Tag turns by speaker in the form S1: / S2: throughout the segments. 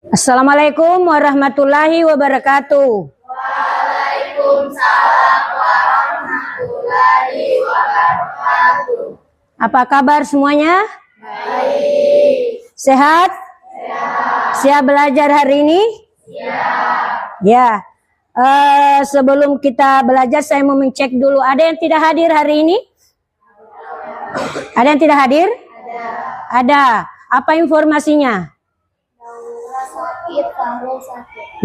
S1: Assalamualaikum warahmatullahi wabarakatuh.
S2: Waalaikumsalam warahmatullahi wabarakatuh.
S1: Apa kabar semuanya?
S2: Baik.
S1: Sehat?
S2: Sehat.
S1: Siap belajar hari ini?
S2: Siap.
S1: Ya. Sebelum kita belajar, saya mau mencek dulu. Ada yang tidak hadir hari ini? Ada yang tidak hadir? Ada. Apa informasinya?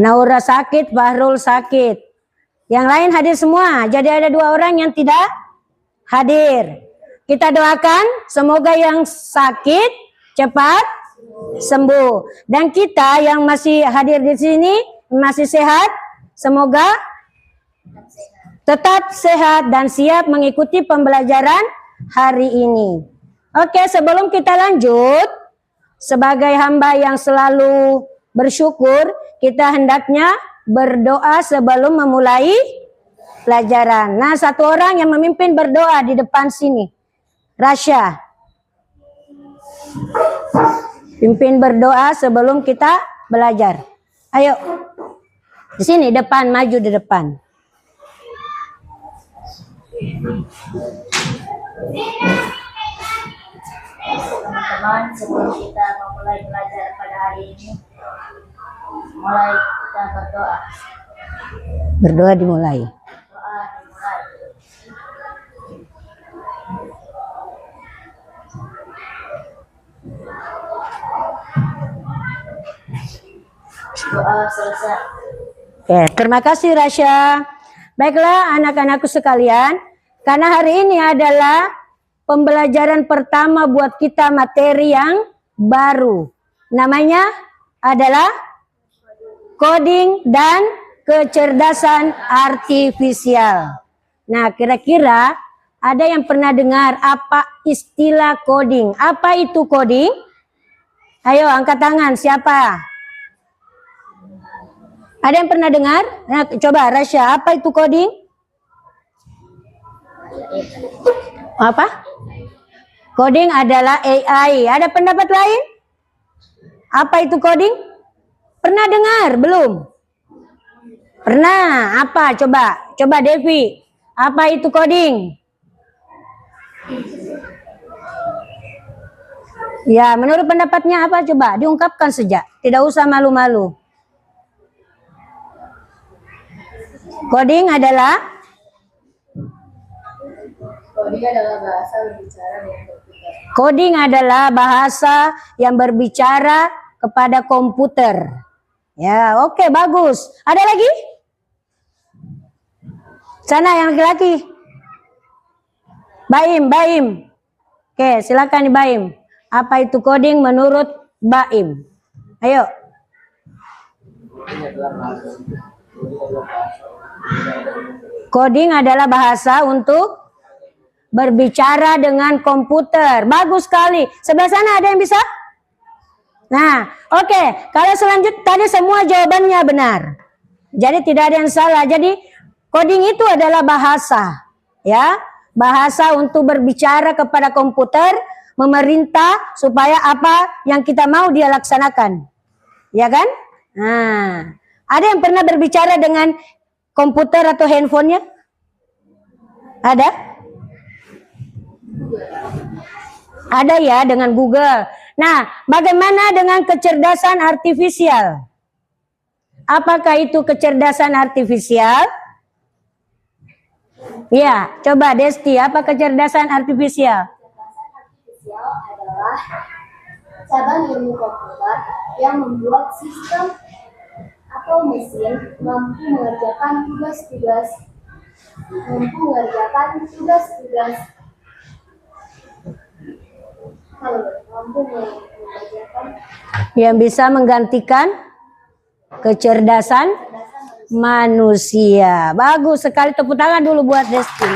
S1: Naura sakit, Fahrul sakit. Yang lain hadir semua. Jadi ada 2 orang yang tidak hadir. Kita doakan semoga yang sakit cepat sembuh. Dan kita yang masih hadir di sini, masih sehat, semoga tetap sehat dan siap mengikuti pembelajaran hari ini. Oke, sebelum kita lanjut, sebagai hamba yang selalu bersyukur, kita hendaknya berdoa sebelum memulai pelajaran. Nah, 1 orang yang memimpin berdoa di depan sini. Rasya. Pimpin berdoa sebelum kita belajar. Ayo. Di sini depan, maju di depan.
S2: Teman-teman, sebelum kita memulai belajar pada hari ini, mulai kita berdoa.
S1: Berdoa dimulai.
S2: Doa dimulai. Doa selesai.
S1: Oke, terima kasih Rasya. Baiklah anak-anakku sekalian, karena hari ini adalah pembelajaran pertama buat kita materi yang baru. Namanya adalah coding dan kecerdasan artifisial. Nah, kira-kira ada yang pernah dengar apa istilah coding? Apa itu coding? Ayo angkat tangan, siapa? Ada yang pernah dengar? Nah, coba Rasya, apa itu coding? Apa? Coding adalah AI. Ada pendapat lain? Apa itu coding? Pernah dengar? Belum? Pernah. Apa? Coba. Coba Devi. Apa itu coding? Ya, menurut pendapatnya apa? Coba diungkapkan saja. Tidak usah malu-malu. Coding adalah coding adalah bahasa yang berbicara kepada komputer. Ya, oke, bagus. Ada lagi? Sana yang laki-laki. Baim. Oke, silakan Baim. Apa itu coding menurut Baim? Ayo. Coding adalah bahasa untuk berbicara dengan komputer. Bagus sekali. Sebelah sana ada yang bisa? Nah, oke. Kalau selanjutnya tadi semua jawabannya benar. Jadi tidak ada yang salah. Jadi coding itu adalah bahasa. Ya, bahasa untuk berbicara kepada komputer, memerintah supaya apa yang kita mau dia laksanakan. Ya kan? Nah, ada yang pernah berbicara dengan komputer atau handphonenya? Ada? Ada ya, dengan Google. Nah, bagaimana dengan kecerdasan artifisial? Apakah itu kecerdasan artifisial? Ya, coba Desti, apa kecerdasan artifisial?
S3: Kecerdasan artifisial adalah cabang ilmu komputer yang membuat sistem atau mesin mampu mengerjakan tugas-tugas
S1: yang bisa menggantikan kecerdasan manusia. Bagus sekali, tepuk tangan dulu buat Desti.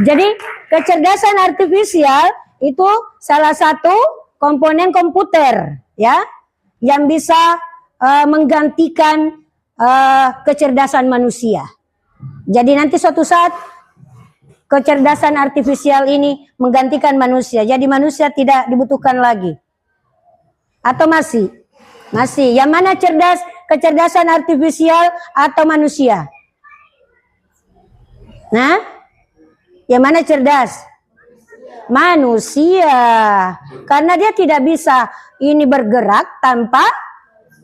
S1: Jadi kecerdasan artifisial itu salah satu komponen komputer ya yang bisa menggantikan kecerdasan manusia. Jadi nanti suatu saat kecerdasan artifisial ini menggantikan manusia. Jadi manusia tidak dibutuhkan lagi. Atau masih? Masih. Yang mana cerdas? Kecerdasan artifisial atau manusia? Nah, yang mana cerdas? Manusia. Karena dia tidak bisa ini bergerak tanpa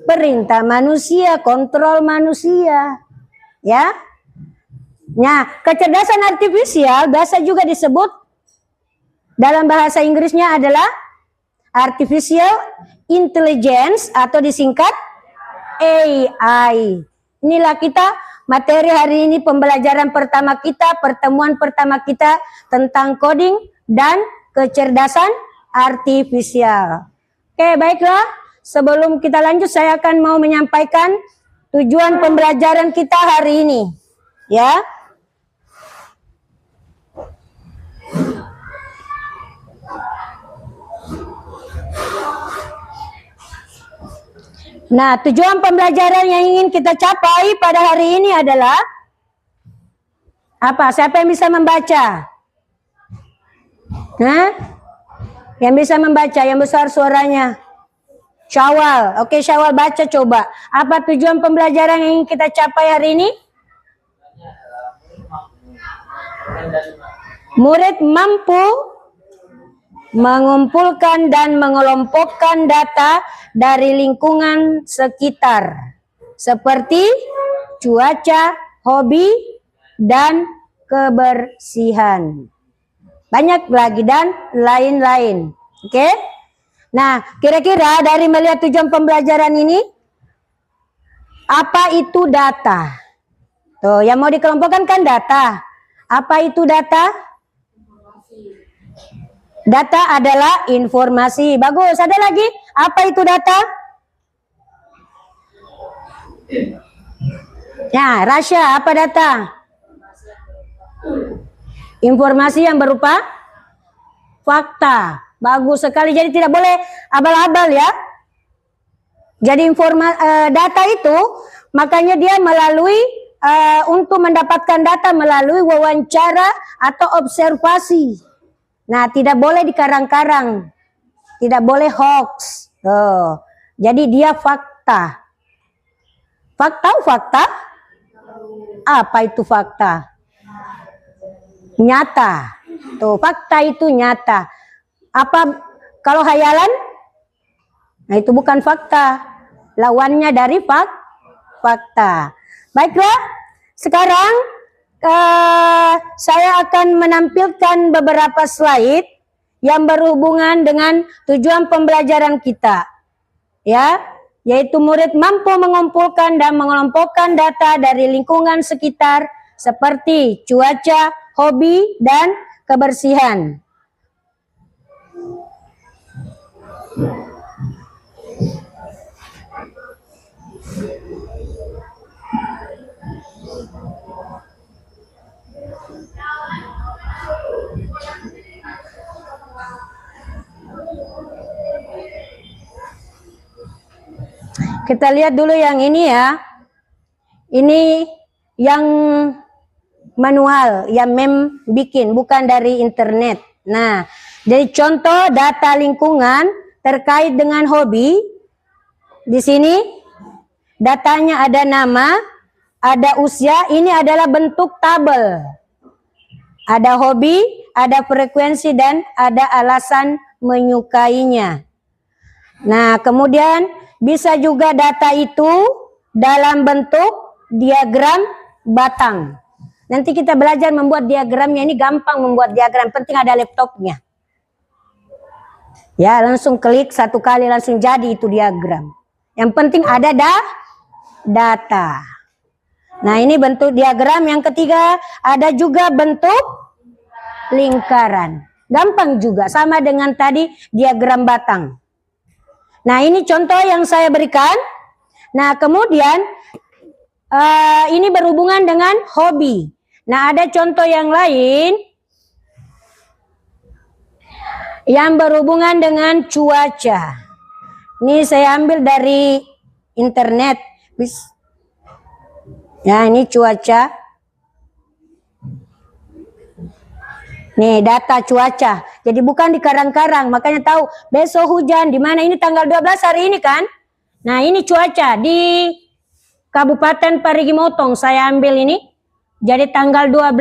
S1: perintah manusia, kontrol manusia. Ya. Nah, kecerdasan artifisial biasa juga disebut dalam bahasa Inggrisnya adalah artificial intelligence atau disingkat AI. Inilah kita materi hari ini, pembelajaran pertama kita, pertemuan pertama kita tentang coding dan kecerdasan artifisial. Oke, baiklah. Sebelum kita lanjut, saya akan mau menyampaikan tujuan pembelajaran kita hari ini. Ya. Nah, tujuan pembelajaran yang ingin kita capai pada hari ini adalah apa? Siapa yang bisa membaca? Nah, yang bisa membaca, yang besar suaranya. Syawal, oke Syawal baca coba. Apa tujuan pembelajaran yang ingin kita capai hari ini? Murid mampu mengumpulkan dan mengelompokkan data dari lingkungan sekitar seperti cuaca, hobi, dan kebersihan. Banyak lagi dan lain-lain. Oke? Nah, kira-kira dari melihat tujuan pembelajaran ini, apa itu data? Tuh, yang mau dikelompokkan kan data. Apa itu data? Data adalah informasi. Bagus. Ada lagi? Apa itu data? Ya, Rasya, apa data? Informasi yang berupa fakta. Bagus sekali. Jadi tidak boleh abal-abal ya. Jadi data itu makanya dia melalui untuk mendapatkan data melalui wawancara atau observasi. Nah, tidak boleh dikarang-karang. Tidak boleh hoax. Jadi dia fakta. Fakta? Apa itu fakta? Nyata. Tuh, fakta itu nyata. Apa kalau hayalan? Nah, itu bukan fakta. Lawannya dari fakta. Baiklah, sekarang saya akan menampilkan beberapa slide yang berhubungan dengan tujuan pembelajaran kita. Ya, yaitu murid mampu mengumpulkan dan mengelompokkan data dari lingkungan sekitar seperti cuaca, hobi, dan kebersihan. Kita lihat dulu yang ini ya. Ini yang manual, yang mem bikin, bukan dari internet. Nah, jadi contoh data lingkungan terkait dengan hobi. Di sini datanya ada nama, ada usia, ini adalah bentuk tabel. Ada hobi, ada frekuensi, dan ada alasan menyukainya. Nah, kemudian bisa juga data itu dalam bentuk diagram batang. Nanti kita belajar membuat diagramnya, ini gampang membuat diagram, penting ada laptopnya. Ya, langsung klik satu kali langsung jadi itu diagram. Yang penting ada data. Nah, ini bentuk diagram. Yang ketiga, ada juga bentuk lingkaran. Gampang juga, sama dengan tadi diagram batang. Nah, ini contoh yang saya berikan. Nah, kemudian ini berhubungan dengan hobi. Nah, ada contoh yang lain yang berhubungan dengan cuaca. Ini saya ambil dari internet. Ya, ini cuaca. Nih, data cuaca. Jadi bukan dikarang-karang, makanya tahu besok hujan di mana, ini tanggal 12 hari ini kan? Nah, ini cuaca di Kabupaten Parigi Motong saya ambil ini. Jadi tanggal 12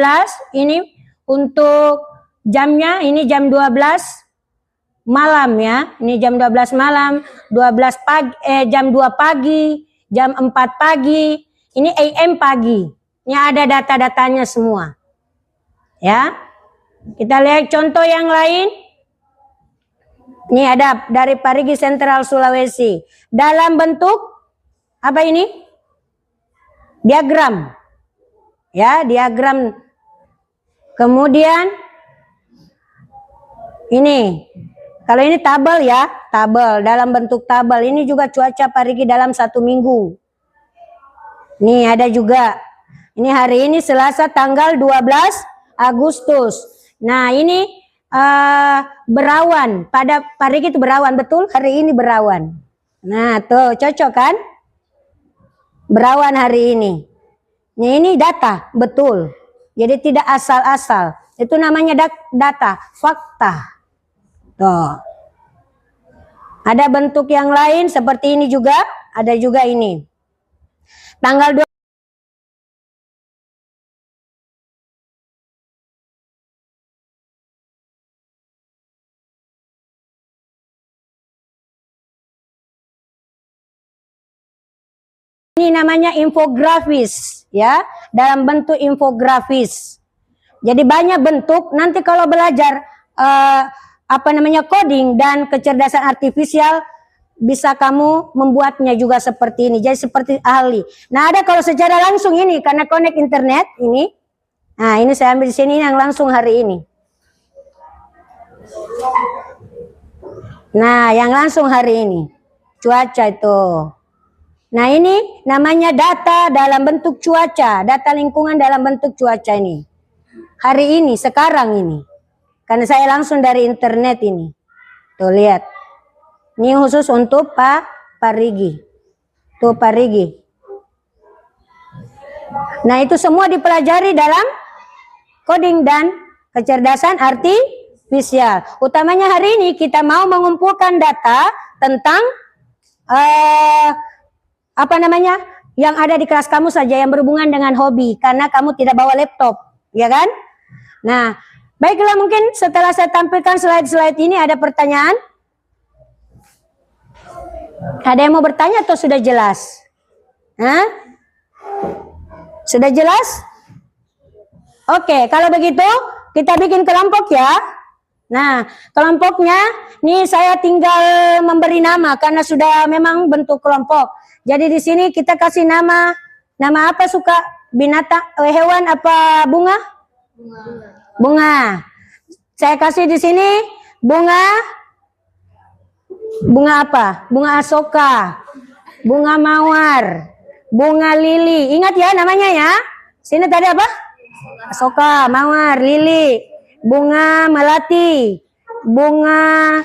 S1: ini untuk jamnya ini jam 12 malam ya. Ini jam 12 malam, 12 pagi jam 2 pagi, jam 4 pagi. Ini AM pagi. Ini ada data-datanya semua. Ya. Kita lihat contoh yang lain. Ini ada dari Parigi Sentral Sulawesi. Dalam bentuk apa ini? Diagram. Ya, diagram. Kemudian ini. Kalau ini tabel ya, tabel dalam bentuk tabel. Ini juga cuaca Parigi dalam 1 minggu. Nih ada juga. Ini hari ini Selasa tanggal 12 Agustus. Nah, ini berawan. Pada Parigi itu berawan, betul? Hari ini berawan. Nah, tuh cocok kan? Berawan hari ini. Nah, ini data, betul. Jadi tidak asal-asal. Itu namanya data, fakta. Tuh. Ada bentuk yang lain seperti ini juga, ada juga ini. Tanggal 2 ini namanya infografis ya, dalam bentuk infografis. Jadi banyak bentuk. Nanti kalau belajar coding dan kecerdasan artifisial, bisa kamu membuatnya juga seperti ini. Jadi seperti ahli. Nah, ada kalau secara langsung ini karena connect internet ini. Nah, ini saya ambil di sini yang langsung hari ini. Nah, yang langsung hari ini. Cuaca itu. Nah, ini namanya data dalam bentuk cuaca, data lingkungan dalam bentuk cuaca ini. Hari ini, sekarang ini. Karena saya langsung dari internet ini. Tuh lihat. Ini khusus untuk Parigi. Tuh Parigi. Nah, itu semua dipelajari dalam coding dan kecerdasan artifisial. Utamanya hari ini kita mau mengumpulkan data tentang yang ada di kelas kamu saja yang berhubungan dengan hobi, karena kamu tidak bawa laptop, ya kan? Nah, baiklah, mungkin setelah saya tampilkan slide-slide ini ada pertanyaan? Ada yang mau bertanya atau sudah jelas? Hah? Sudah jelas? Oke, kalau begitu kita bikin kelompok ya. Nah, kelompoknya nih saya tinggal memberi nama karena sudah memang bentuk kelompok. Jadi di sini kita kasih nama apa suka binatang, hewan apa bunga? Bunga. Saya kasih di sini bunga apa? Bunga asoka, bunga mawar, bunga lili. Ingat ya namanya ya. Sini tadi apa? Asoka, mawar, lili, bunga melati, bunga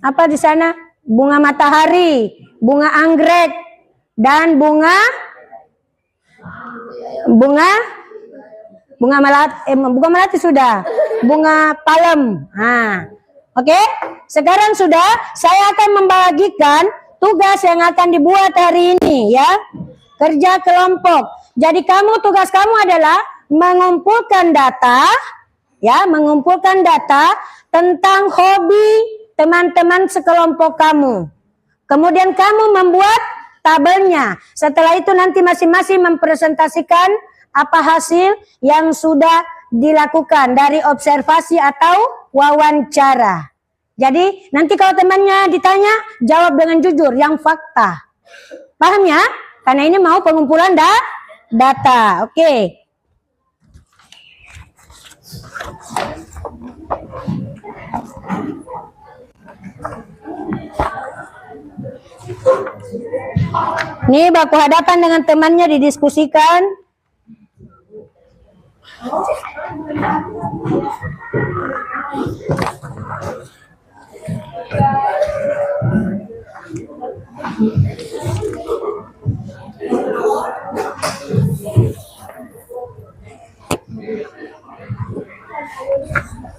S1: apa di sana? Bunga matahari, bunga anggrek, dan bunga melati sudah, bunga palem. Nah, oke. Sekarang sudah, saya akan membagikan tugas yang akan dibuat hari ini ya. Kerja kelompok. Jadi tugas kamu adalah mengumpulkan data ya, mengumpulkan data tentang hobi teman-teman sekelompok kamu. Kemudian kamu membuat tabelnya. Setelah itu nanti masing-masing mempresentasikan apa hasil yang sudah dilakukan dari observasi atau wawancara. Jadi nanti kalau temannya ditanya, jawab dengan jujur, yang fakta. Paham ya? Karena ini mau pengumpulan data. Oke. Ini baku hadapan dengan temannya didiskusikan.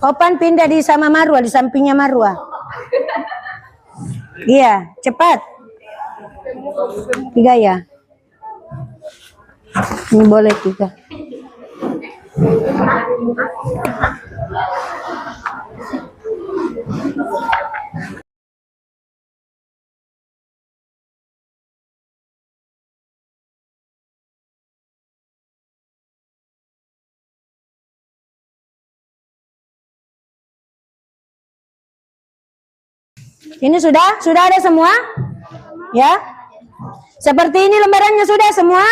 S1: Opan pindah di sama Marwa, di sampingnya Marwa. Iya, cepat. 3 ya? Ini boleh 3. Ini sudah ada semua? Ya? Seperti ini lembarannya sudah semua?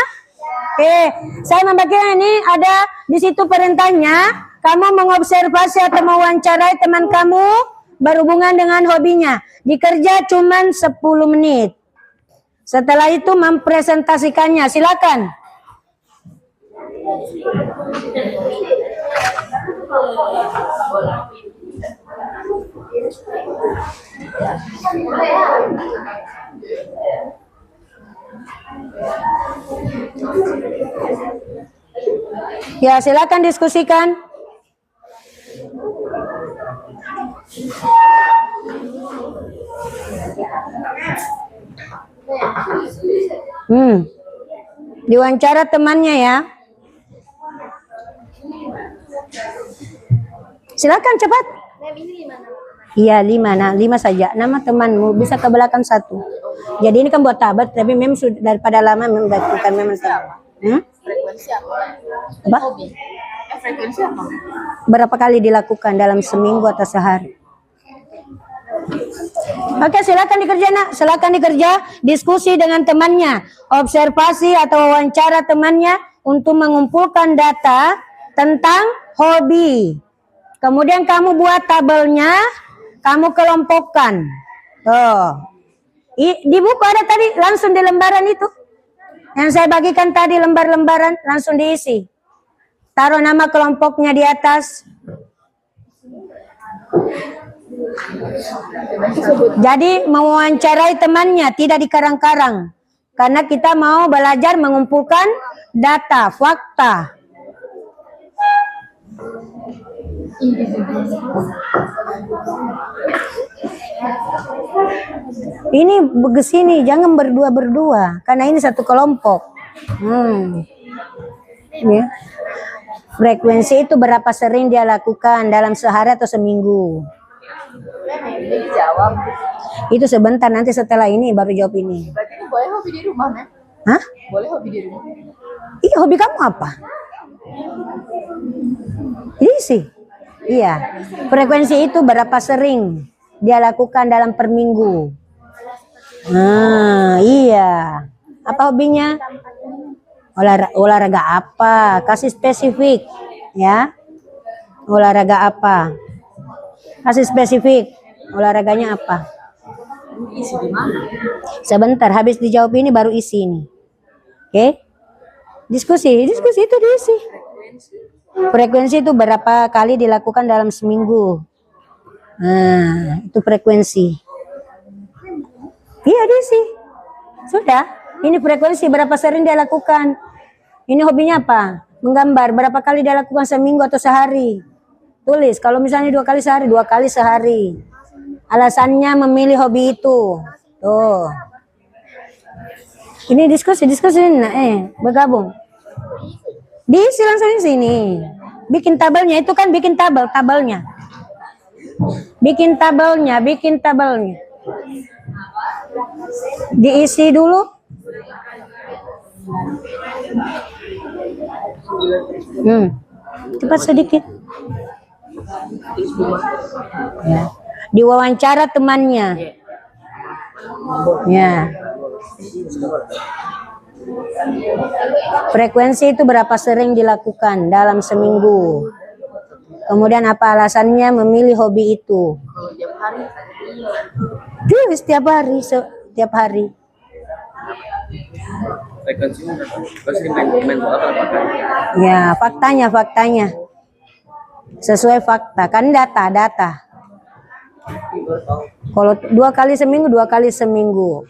S1: Oke, saya membagikan ini ada di situ perintahnya. Kamu mengobservasi atau mewawancarai teman kamu berhubungan dengan hobinya. Dikerja cuma 10 menit. Setelah itu mempresentasikannya. Silakan. Ya, silakan diskusikan. Diwawancara temannya ya. Silakan cepat. Iya 5, nah 5 saja. Nama temanmu bisa ke belakang 1. Jadi ini kan buat tabat, tapi memang sudah daripada lama bukan memang sama.
S4: Frekuensi apa?
S1: Apa?
S4: Frekuensi apa?
S1: Berapa kali dilakukan dalam seminggu atau sehari? Oke, silakan dikerja nak, silakan dikerja. Diskusi dengan temannya, observasi atau wawancara temannya untuk mengumpulkan data tentang hobi. Kemudian kamu buat tabelnya, kamu kelompokkan. Di buku ada tadi, langsung di lembaran itu. Yang saya bagikan tadi lembar-lembaran, langsung diisi. Taruh nama kelompoknya di atas. Jadi mewawancarai temannya, tidak dikarang-karang. Karena kita mau belajar mengumpulkan data, fakta. Ini begini, jangan berdua-berdua, karena ini satu kelompok. Ya. Frekuensi itu berapa sering dia lakukan dalam sehari atau seminggu?
S4: Jawab.
S1: Itu sebentar, nanti setelah ini baru jawab ini.
S4: Berarti ini boleh hobi di rumah, Nek?
S1: Hah?
S4: Boleh hobi di rumah.
S1: Iya, hobi kamu apa? Isi. Iya. Frekuensi itu berapa sering dia lakukan dalam per minggu? Iya. Apa hobinya? Olahraga apa? Kasih spesifik, ya. Olahraga apa? Kasih spesifik. Olahraganya apa?
S4: Isi di mana?
S1: Sebentar, habis dijawab ini baru isi ini. Oke? Diskusi itu diisi. Frekuensi itu berapa kali dilakukan dalam seminggu? Nah, itu frekuensi. Iya, diisi. Sudah. Ini frekuensi berapa sering dia lakukan. Ini hobinya apa? Menggambar. Berapa kali dia lakukan seminggu atau sehari? Tulis. Kalau misalnya 2 kali sehari, 2 kali sehari. Alasannya memilih hobi itu. Tuh. Ini diskusi bergabung. Diisi langsung di sini. Bikin tabelnya, itu kan bikin tabelnya. Bikin tabelnya. Diisi dulu. Cepat sedikit. Ya. Diwawancara temannya. Ya. Frekuensi itu berapa sering dilakukan dalam seminggu? Kemudian apa alasannya memilih hobi itu?
S4: Kalau tiap hari.
S1: Tulis setiap hari.
S5: Frekuensinya pasti main bola berapa kali?
S1: Ya, faktanya. Sesuai fakta, kan data. Kalau 2 kali seminggu, 2 kali seminggu.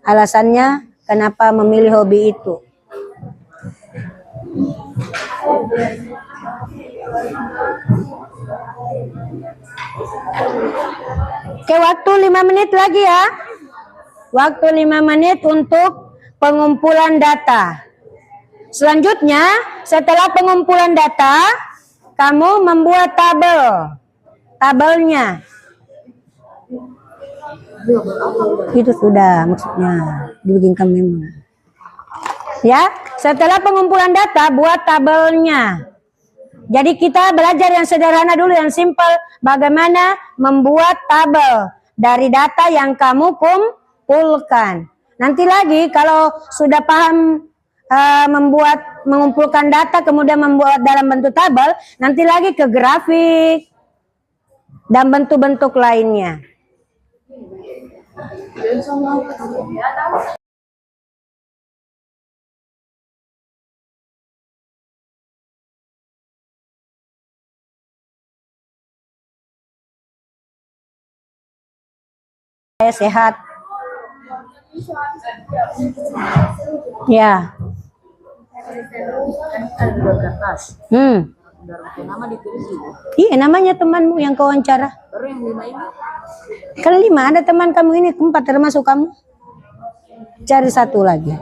S1: Alasannya kenapa memilih hobi itu? Oke, waktu 5 menit lagi ya. Waktu 5 menit untuk pengumpulan data. Selanjutnya, setelah pengumpulan data, kamu membuat tabelnya. Itu sudah maksudnya dibikinkan memang. Ya, setelah pengumpulan data, buat tabelnya. Jadi kita belajar yang sederhana dulu, yang simple. Bagaimana membuat tabel dari data yang kamu kumpulkan. Nanti lagi kalau sudah paham mengumpulkan data, kemudian membuat dalam bentuk tabel, nanti lagi ke grafik dan bentuk-bentuk lainnya. Saya sehat. Ya.
S4: Kan udah kertas. Udah pakai nama ditulis juga.
S1: Iya, namanya temanmu yang kau wawancara.
S4: Baru yang 5 ini.
S1: Kan 5 ada teman kamu ini, 4 termasuk kamu. Cari satu lagi.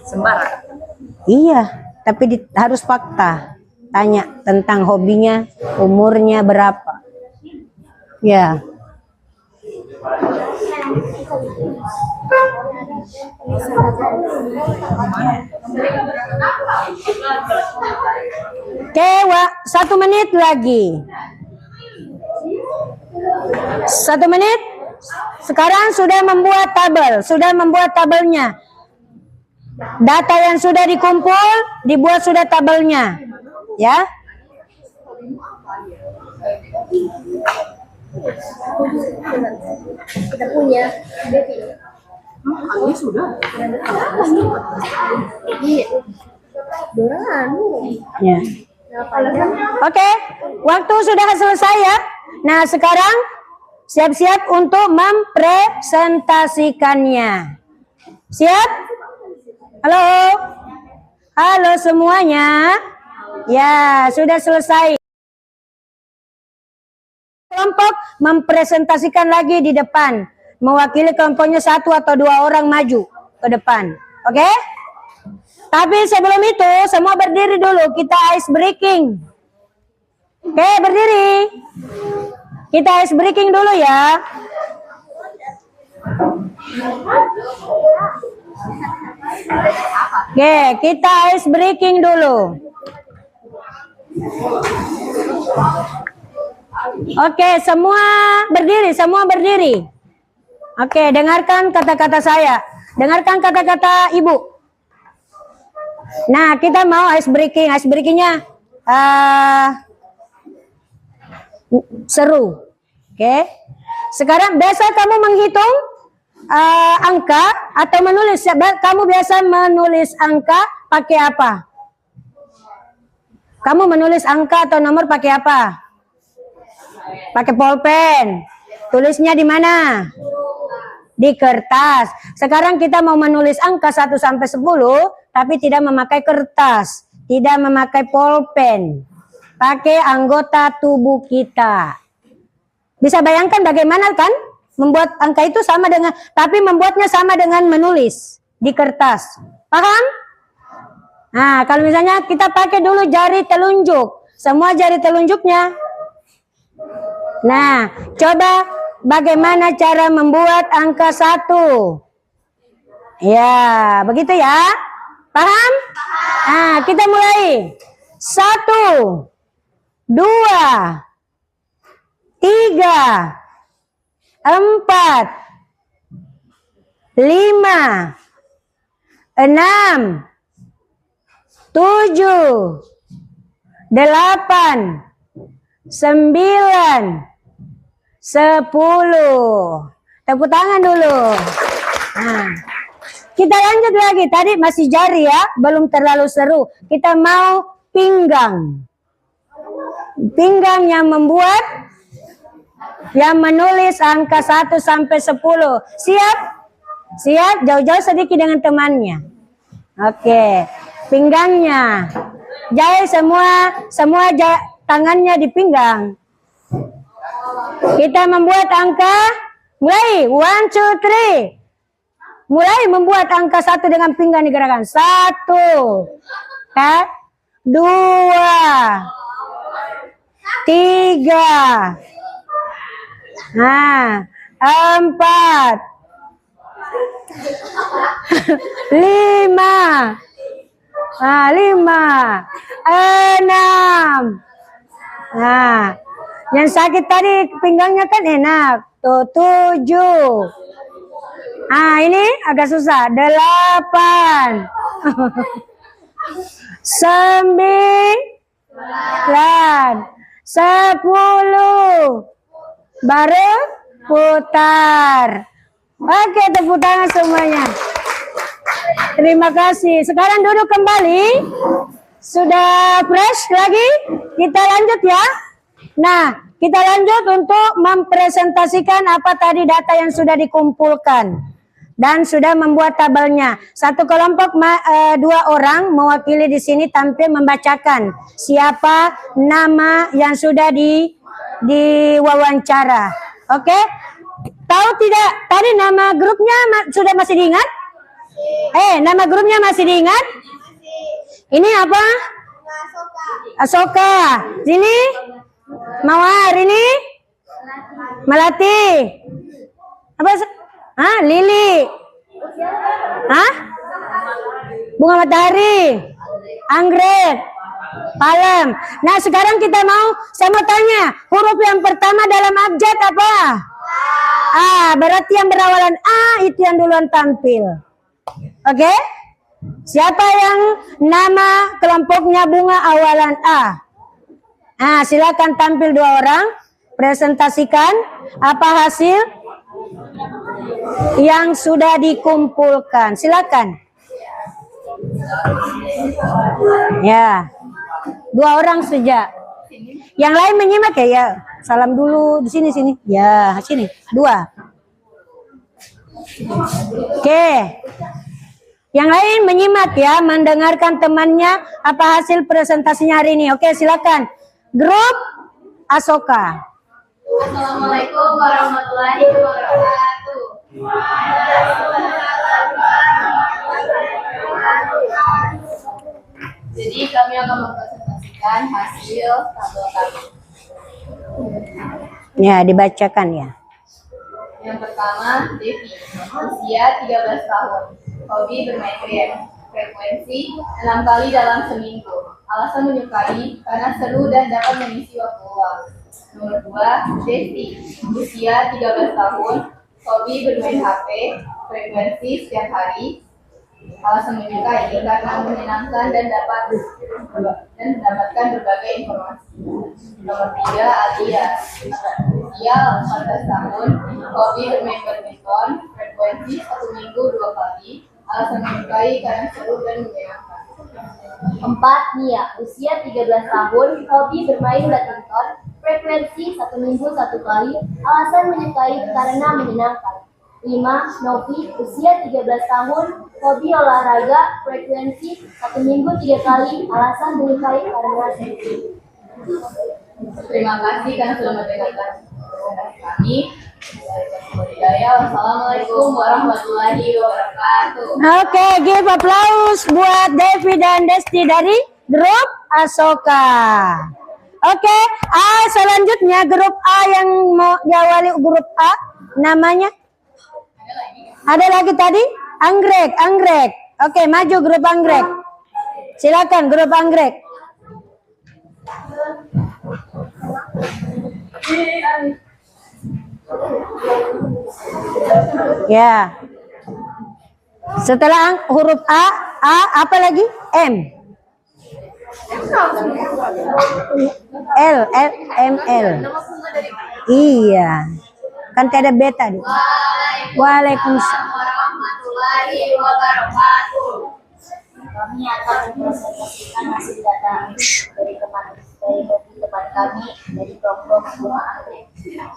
S4: Sembarang.
S1: Iya, tapi harus fakta. Tanya tentang hobinya, umurnya berapa. Ya. Oke, 1 menit lagi. 1 menit. Sekarang sudah membuat tabelnya. Data yang sudah dikumpul, dibuat sudah tabelnya. Ya.
S3: Kita punya
S4: Ini sudah.
S3: iya dorangan.
S1: Ya. Oke, waktu sudah selesai ya. Nah, sekarang siap-siap untuk mempresentasikannya. Siap? Halo? Halo semuanya. Ya, sudah selesai. Kelompok mempresentasikan lagi di depan. Mewakili kelompoknya 1 atau 2 orang maju ke depan. Oke? Tapi sebelum itu, semua berdiri dulu. Kita ice breaking. Oke, berdiri. Kita ice breaking dulu ya. Oke, kita ice breaking dulu. Oke, semua berdiri. Oke, dengarkan kata-kata saya. Dengarkan kata-kata Ibu. Nah, kita mau ice breaking. Ice breakingnya seru. Oke. Sekarang biasa kamu menghitung angka atau menulis. Kamu biasa menulis angka pakai apa? Kamu menulis angka atau nomor pakai apa? Pakai pulpen. Tulisnya di mana? Di kertas. Sekarang kita mau menulis angka 1 sampai 10, tapi tidak memakai kertas, tidak memakai pulpen. Pakai anggota tubuh kita. Bisa bayangkan bagaimana kan? Membuat angka itu sama dengan, tapi membuatnya sama dengan menulis di kertas. Paham? Nah, kalau misalnya kita pakai dulu jari telunjuk. Semua jari telunjuknya. Nah, coba bagaimana cara membuat angka 1? Ya, begitu ya. Paham? Nah, kita mulai. 1, 2, 3, 4, 5, 6, 7, 8, 9, 10. Tepuk tangan dulu. Nah, kita lanjut lagi. Tadi masih jari ya, belum terlalu seru. Kita mau pinggang. Pinggang yang menulis angka 1 sampai 10. Siap? Siap? Jauh-jauh sedikit dengan temannya. Oke. Pinggangnya. Jahit semua tangannya di pinggang. Kita membuat angka. Mulai. 1, 2, 3. Mulai membuat angka 1 dengan pinggang digerakkan. 1, 2, 3, 4, 5, 6. Nah, yang sakit tadi pinggangnya kan enak. Tuh 7. Ini agak susah. 8, 9, 10. Baru putar. Oke, tepuk tangan semuanya. Terima kasih. Sekarang duduk kembali. Sudah fresh lagi? Kita lanjut ya. Nah, kita lanjut untuk mempresentasikan apa tadi data yang sudah dikumpulkan. Dan sudah membuat tabelnya. Satu kelompok 2 orang mewakili di sini tampil membacakan siapa nama yang sudah diwawancara. Oke? Tahu tidak? Tadi nama grupnya sudah masih diingat? Nama grupnya masih diingat? Ini apa? Asoka. Ini Mawar. Ini Melati. Apa? Lili. Bunga Matahari. Anggrek. Palem. Nah, sekarang saya mau tanya, huruf yang pertama dalam abjad apa? Berarti yang berawalan A itu yang duluan tampil. Oke? Siapa yang nama kelompoknya bunga awalan A? Silakan tampil 2 orang, presentasikan apa hasil yang sudah dikumpulkan. Silakan. Ya. 2 orang saja. Yang lain menyimak ya. Salam dulu di sini. Ya, sini. 2. Oke. Yang lain menyimak ya, mendengarkan temannya apa hasil presentasinya hari ini. Oke, silakan. Grup Asoka.
S3: Assalamualaikum warahmatullahi wabarakatuh. Jadi kami akan mempresentasikan hasil tabel kami.
S1: Ya, dibacakan ya.
S3: Yang pertama, Devi, usia 13 tahun, hobi bermain game, frekuensi 6 kali dalam seminggu, alasan menyukai karena seru dan dapat mengisi waktu luang. Nomor 2, Desti, usia 13 tahun, hobi bermain HP, frekuensi setiap hari, alasan menyukai karena menyenangkan dan mendapatkan berbagai informasi. Nomor 3, Alia, usia 14 tahun, hobi bermain badminton, frekuensi 1 minggu 2 kali, alasan menyukai karena seru dan menyenangkan.
S2: 4, Nia, usia 13 tahun, hobi bermain badminton, frekuensi 1 minggu 1 kali, alasan menyukai karena menyenangkan. 5, Novi, usia 13 tahun, hobi olahraga, frekuensi 1 minggu 3 kali, alasan menyukai karena seru.
S3: Terima kasih karena sudah mendengarkan kami. Wassalamualaikum warahmatullahi wabarakatuh.
S1: Oke, give applause buat Devi dan Desti dari grup Asoka. Oke, selanjutnya grup A yang mau diawali grup A namanya? Ada lagi tadi? Anggrek. Oke, maju grup Anggrek. Silakan grup Anggrek. Ya. Setelah huruf A apa lagi? M. L. Iya. Kan tidak B tadi. Waalaikumsalam
S3: warahmatullahi wabarakatuh.
S2: Kami akan mempresentasikan hasil data dari teman kami dari kelompok bunga anggrek. Yang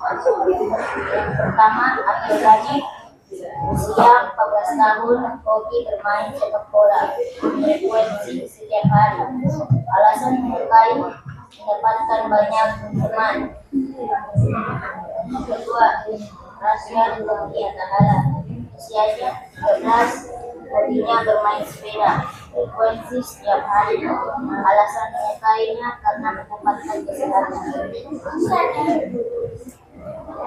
S2: pertama, Abdul Ghani, usia 14 tahun, hobi bermain sepak bola, frekuensi setiap hari, alasan menyukai mendapatkan banyak teman. Yang kedua, Rasya Dunia Tahara, usianya 13, hobinya bermain sepeda, frekuensi setiap hari, alasan menyukainya karena mendapatkan kesehatan.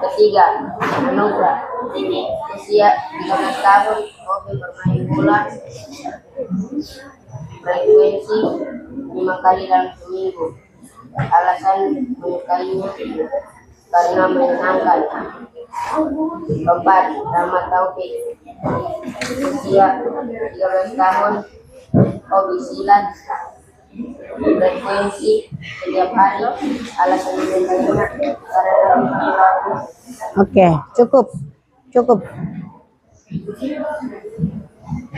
S2: Ketiga, Anugrah, usia 13 tahun, hobi bermain bola, frekuensi 5 kali dalam seminggu, alasan menyukainya karena menyenangkan. Keempat, Rahmat Taufik, usia 13 tahun, hobi silat, frekuensi setiap hari, alasan menyukainya karena menyenangkan.
S1: Oke, cukup.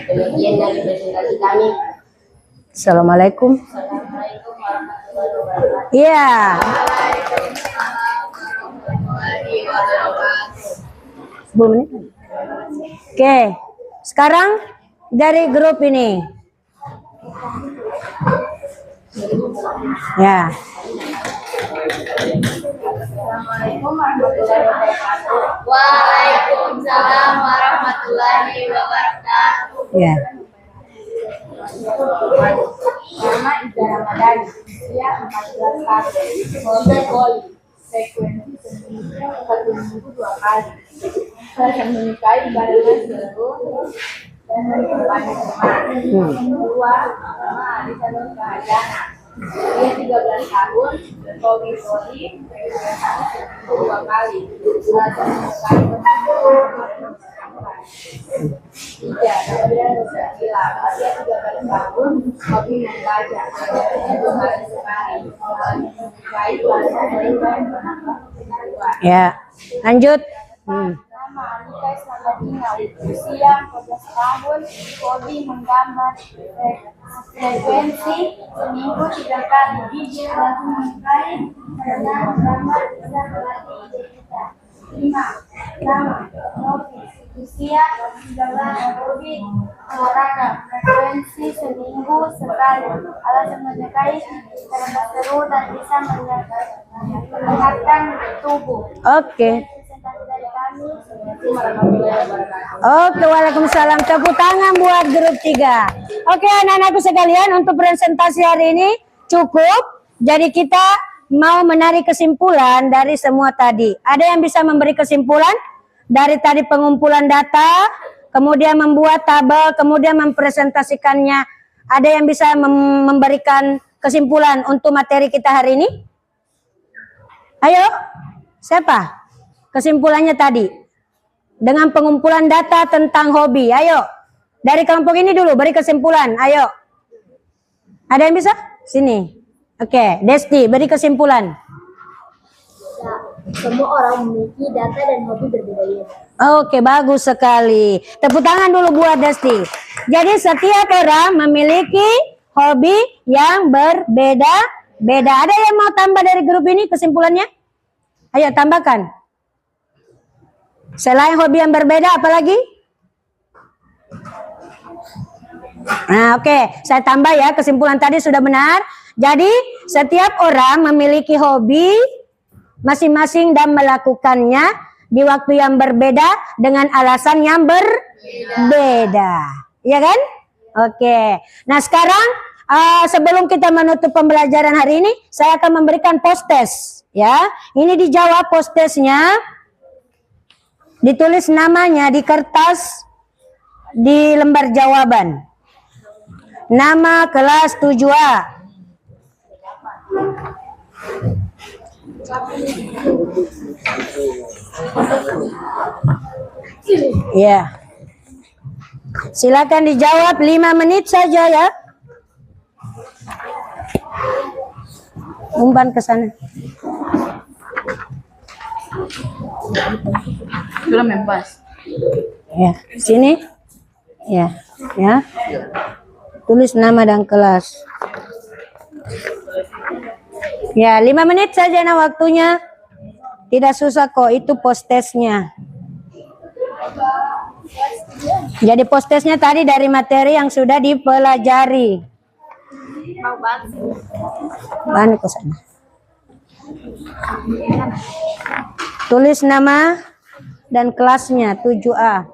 S2: Demikian dari presentasi kami.
S1: Assalamualaikum.
S2: Assalamualaikum warahmatullahi wabarakatuh.
S1: Iya. Sebelum ini. Oke, sekarang dari grup ini. Ya.
S3: Assalamualaikum warahmatullahi wabarakatuh.
S2: Waalaikumsalam warahmatullahi wabarakatuh.
S1: Ya.
S3: Nama Iza Ramadhani, usia 14 tahun, hobi voli, frekuensi seminggu 1 minggu 2 kali. Saya menyukai badangan seru dan menyukai teman. Kedua, nama Alisa Nur Kahajana, usia 13 tahun, hobi voli, frekuensi seminggu 2 kali. Saya menyukai teman. Tiga, Nabila Nurjatila, usia 13 tahun, hobi membaca, frekuensi 2 kali sekali. Menyukai pelajaran dari pengetahuan.
S1: Ya. Lanjut.
S2: Nama Alika Islamadina, usia 14 tahun, hobi menggambar, frekuensi seminggu 3 kali. Alasan menyukai karena menggambar bisa melatih ide kita. 5. Nama Novi, usia 19, hobi olahraga, frekuensi seminggu sekali. Alasan menyukai karena seru dan bisa menyehatkan tubuh.
S1: Oke.
S2: Presentasi dari kami.
S1: Oke, waalaikumsalam. Tepuk tangan buat grup 3. Oke, anak-anakku sekalian, untuk presentasi hari ini cukup. Jadi kita mau menarik kesimpulan dari semua tadi. Ada yang bisa memberi kesimpulan dari tadi pengumpulan data, kemudian membuat tabel, kemudian mempresentasikannya. Ada yang bisa memberikan kesimpulan untuk materi kita hari ini? Ayo, siapa? Kesimpulannya tadi dengan pengumpulan data tentang hobi. Ayo, dari kelompok ini dulu beri kesimpulan. Ayo, ada yang bisa? Sini. Oke, Desti beri kesimpulan.
S2: Semua orang memiliki data dan hobi berbeda-beda.
S1: Oke, bagus sekali. Tepuk tangan dulu buat Desti. Jadi setiap orang memiliki hobi yang berbeda-beda. Ada yang mau tambah dari grup ini kesimpulannya? Ayo tambahkan. Selain hobi yang berbeda, apalagi? Nah, oke. Saya tambah ya, kesimpulan tadi sudah benar. Jadi, setiap orang memiliki hobi masing-masing dan melakukannya di waktu yang berbeda dengan alasan yang berbeda. Ya kan? Oke. Nah, sekarang sebelum kita menutup pembelajaran hari ini, saya akan memberikan post-test. Ya, ini dijawab post-testnya. Ditulis namanya di kertas di lembar jawaban. Nama kelas 7A. Ya. Silakan dijawab 5 menit saja ya. Umpan ke sana.
S4: Sudah membas.
S1: Ya, sini. Ya, ya. Tulis nama dan kelas. Ya, 5 menit saja nah waktunya. Tidak susah kok, itu post-testnya. Jadi post-testnya tadi dari materi yang sudah dipelajari. Balik ke sana. Tulis nama dan kelasnya 7A.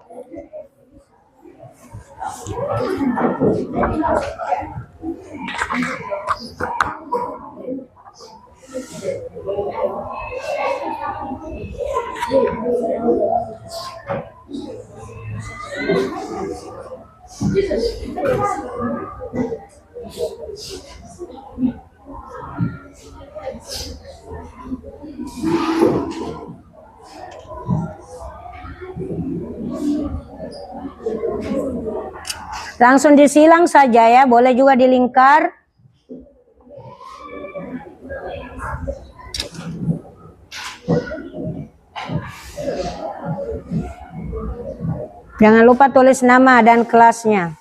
S1: Langsung disilang saja ya, boleh juga dilingkar. Jangan lupa tulis nama dan kelasnya.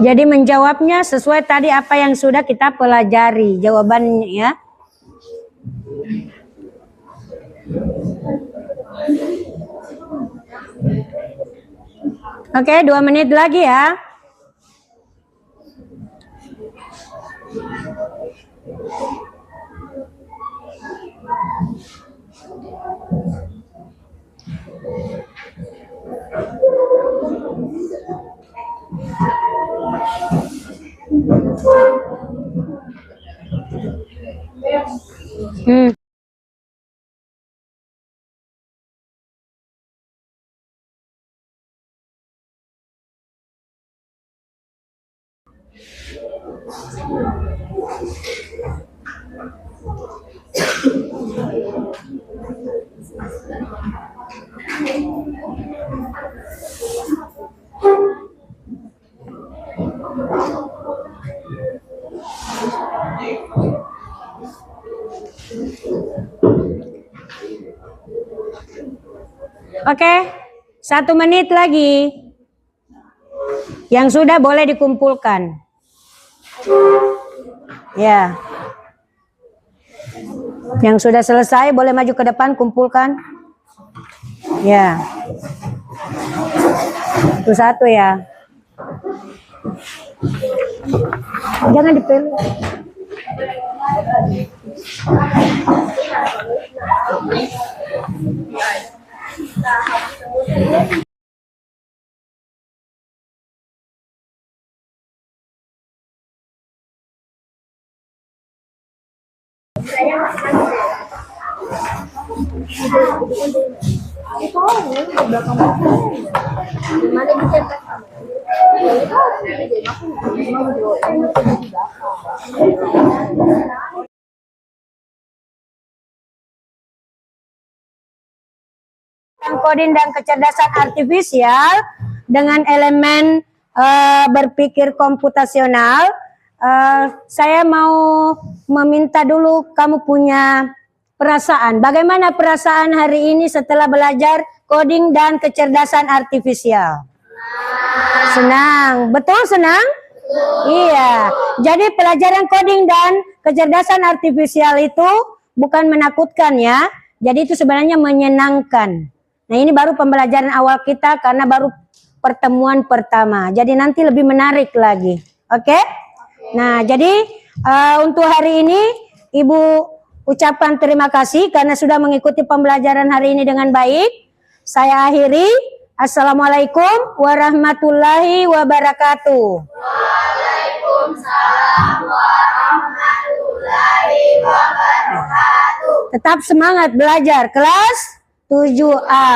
S1: Jadi menjawabnya sesuai tadi apa yang sudah kita pelajari jawabannya ya. Oke, 2 menit lagi ya. Oke, 1 menit lagi. Yang sudah boleh dikumpulkan. Ya. Yang sudah selesai boleh maju ke depan, kumpulkan. Ya. Itu 1 ya. Jangan dipilih. Coding dan kecerdasan artifisial dengan elemen berpikir komputasional. Saya mau meminta dulu kamu punya perasaan. Bagaimana perasaan hari ini setelah belajar coding dan kecerdasan artifisial? Senang. Betul senang? Iya. Jadi pelajaran coding dan kecerdasan artifisial itu bukan menakutkan ya. Jadi itu sebenarnya menyenangkan. Nah ini baru pembelajaran awal kita karena baru pertemuan pertama. Jadi nanti lebih menarik lagi. Oke? Nah jadi untuk hari ini Ibu ucapkan terima kasih karena sudah mengikuti pembelajaran hari ini dengan baik. Saya akhiri. Assalamualaikum warahmatullahi wabarakatuh.
S2: Waalaikumsalam warahmatullahi wabarakatuh.
S1: Tetap semangat belajar kelas 7A.